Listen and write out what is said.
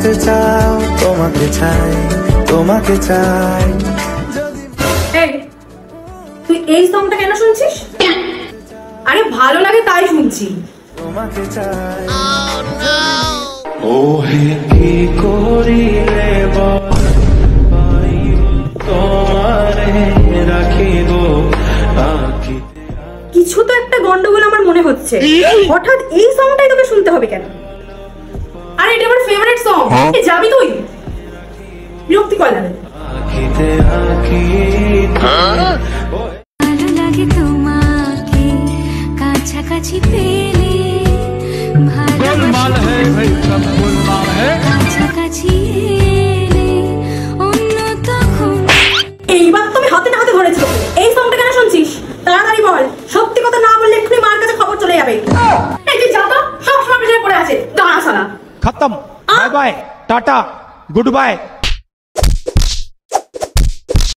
বাঁচতে চাও তোমাকে চাই, তোমাকে চাই। এই তুই এই সংটা কেন শুনছিস? আরে ভালো লাগে তাই শুনছি। তোমাকে চাই। ও হে কি করিলে তোমারে রাখিব আঁখি। কিছু তো একটা গন্ডগোল আমার মনে হচ্ছে। হঠাৎ এই সংটাই তোকে শুনতে হবে কেন? আরে এটা আমার ফেভারিট সং। যাবি তুই? বিরক্তি কর লাগে। আঁখিতে আঁখি ভালো লাগে তোমাকে কাছাকাছি পেলে, কাছাকাছি এলে অন্য তখন। এইবার তুমি হাতে না হাতে ধরেছো। এই সংটা কেন শুনছিস? তাড়াতাড়ি বল। সত্যি কথা না বললে এক্ষুনি মার কাছে খবর চলে যাবে। এই যে যাও তো, সব সময় পিছনে পড়ে আছে। দাঁড়া শালা। खत्म। Bye bye tata good bye.